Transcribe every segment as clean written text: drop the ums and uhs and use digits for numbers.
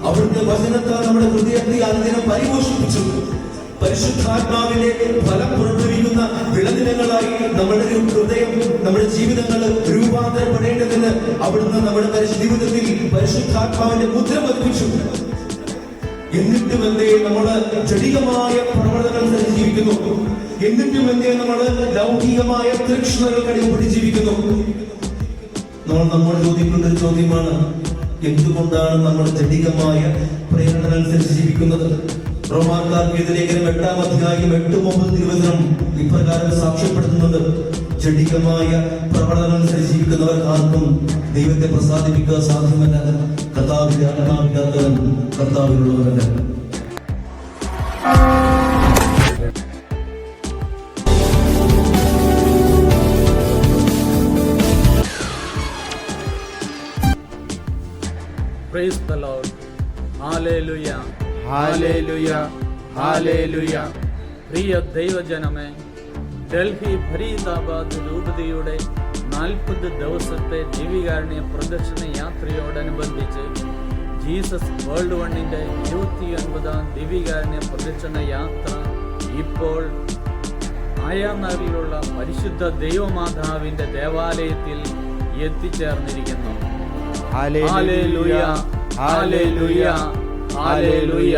അവിടുത്തെ വചനത്താൽ നമ്മുടെ ഹൃദയത്തെ അനുദിനം പരിപോഷിപ്പിച്ചു. പരിശുദ്ധാത്മാവിന്റെ ഫലം പുറപ്പെടുവിക്കുന്ന വിളനിലങ്ങളായി നമ്മുടെ ഹൃദയം, നമ്മുടെ ജീവിതങ്ങൾ രൂപാന്തരപ്പെടേണ്ടതിന് അവിടുന്ന് നമ്മുടെ ജീവിതത്തിൽ പരിശുദ്ധാത്മാവിന്റെ മുദ്ര പതിപ്പിച്ചു. എന്നിട്ടും എന്തേ നമ്മള് ജടികമായ പ്രവണതകൾ ജീവിക്കുന്നു? എന്നിട്ടും എന്തേ നമ്മള് ലൗകികമായ തൃഷ്ണകൾ കടിപിടി ജീവിക്കുന്നു? നമ്മൾ ചോദിക്കുന്ന ഒരു ചോദ്യമാണ്, എന്തുകൊണ്ടാണ് നമ്മൾ ജടികമായ പ്രേരണകളനുസരിച്ച് ജീവിക്കുന്നത്? റോമാക്കാർക്ക് ലേഖനം 8-ാം അധ്യായം 8-9 തിരുവചനം ഇപ്രകാരം സാക്ഷ്യപ്പെടുത്തുന്നുണ്ട്: ജഡികമായ പ്രവണതകളനുസരിച്ച് ജീവിക്കുന്നവർക്ക് ആർക്കും ദൈവത്തെ പ്രസാദിപ്പിക്കുക സാധ്യമല്ല. കർത്താവിന്റെ ആത്മാവില്ലാത്തവൻ കർത്താവിലുള്ളവരല്ല. Praise the Lord. Hallelujah. Hallelujah. Hallelujah. പ്രിയ ദൈവജനമേ, ഡൽഹി ഫരീദാബാദ് രൂപതയുടെ 40 ദിവസത്തെ ജീവികാരുണ്യ പ്രദർശന യാത്രയോടനുബന്ധിച്ച് ജീസസ് വേൾഡ് വണ്ണിന്റെ 29ാം ദിവ്യകാരുണ്യ പ്രദർശന യാത്ര ഇപ്പോൾ ആയാനഗറിലുള്ള പരിശുദ്ധ ദൈവമാതാവിന്റെ ദേവാലയത്തിൽ എത്തിച്ചേർന്നിരിക്കുന്നു. Hallelujah, hallelujah, hallelujah.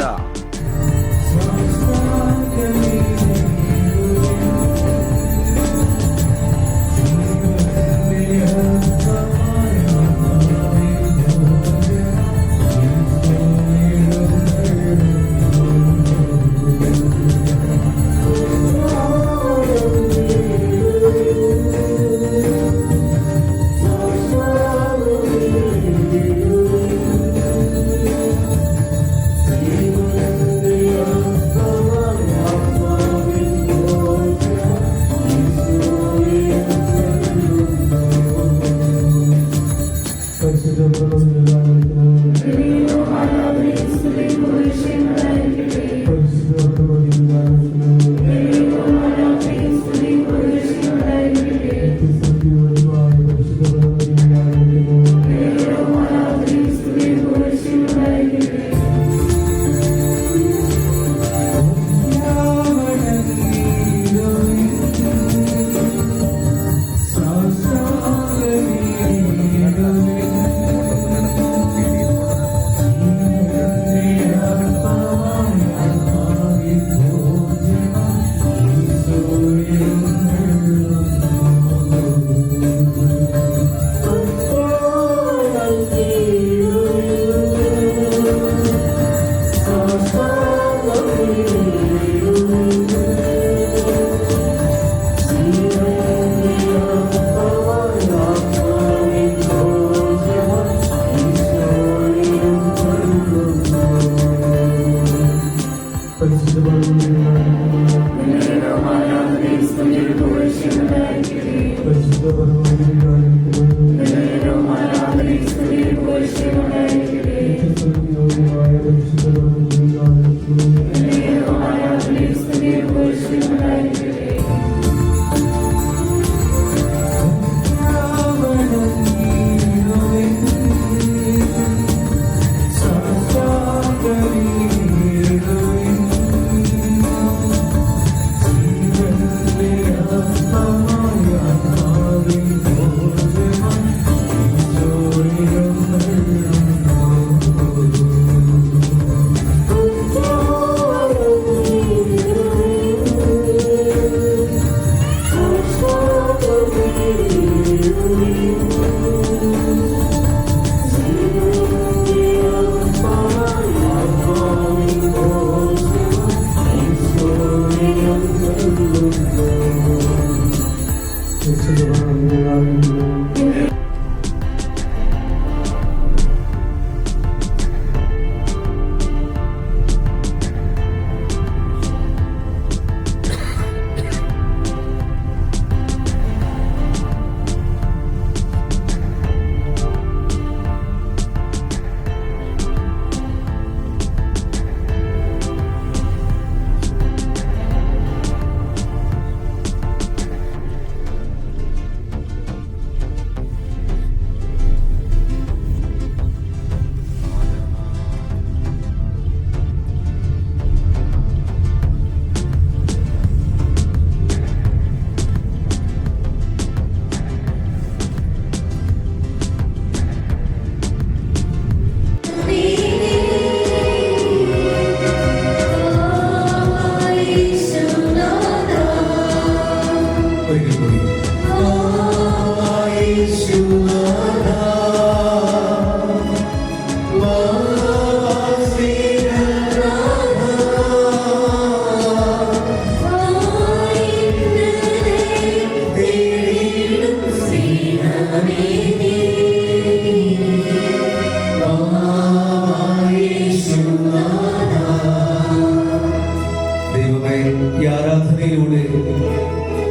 ദൈവമേ, ഈ ആരാധനയിലൂടെ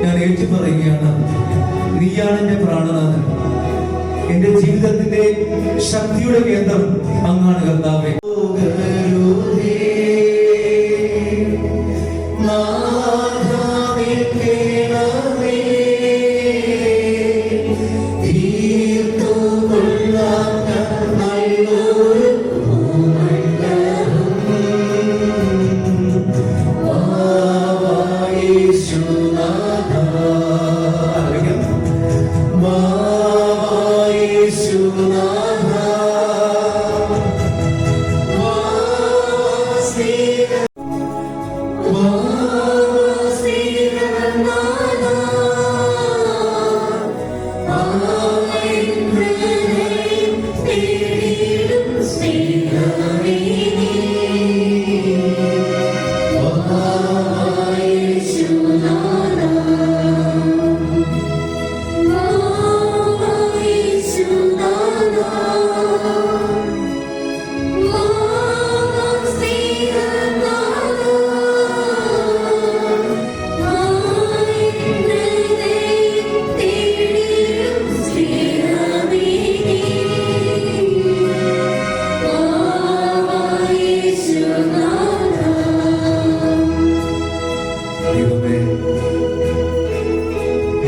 ഞാൻ ഏറ്റു പറയുകയാണ്, നീയാണ് എന്റെ പ്രാണനാഥൻ, എന്റെ ജീവിതത്തിന്റെ ശക്തിയുടെ കേന്ദ്രം അങ്ങാണ് കർത്താവേ.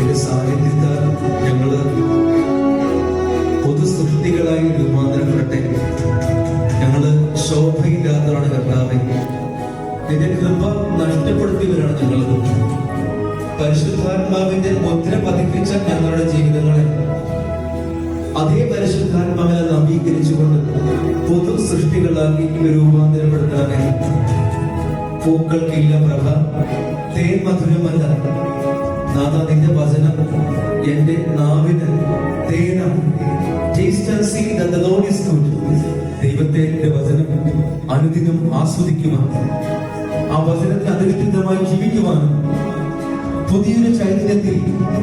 എന്റെ സാന്നിധ്യത്താൽ ഞങ്ങള് പൊതു സൃഷ്ടികളായി രൂപാന്തരപ്പെടട്ടെ. ഞങ്ങള് ശോഭയില്ലാത്തവരാണ് കർത്താവേ, നിന്റെ കൃപ നഷ്ടപ്പെടുത്തിയവരാണ് ഞങ്ങൾ. പരിശുദ്ധാത്മാവിന്റെ മുദ്ര പതിപ്പിച്ച ഞങ്ങളുടെ ജീവിതങ്ങളെ അതേ പരിശുദ്ധാത്മാവിനെ നവീകരിച്ചുകൊണ്ട് പൊതു സൃഷ്ടികളാക്കി രൂപാന്തരപ്പെടുത്താനേ. പൂക്കൾക്കില്ല പ്രഭ, തേൻ മധുരമല്ല നാഥ, നിന്റെ വചനം എന്റെ നാവിന് തേനാണ്. Taste and see that the Lord is good. ദൈവത്തെ എന്റെ വചനം അനുദിനം ആസ്വദിക്കുവാൻ, ആ വചനത്തെ അധിഷ്ഠിതമായി ജീവിക്കുവാനും പുതിയൊരു ചൈതന്യത്തിൽ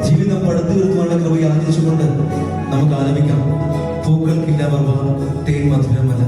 ജീവിതം പടുത്തുയർത്തുവാനുള്ള കൃപ യാചിച്ചുകൊണ്ട് നമുക്ക് ആലപിക്കാം. പൂക്കൾക്കില്ല പ്രഭ, തേൻ മധുരമല്ല.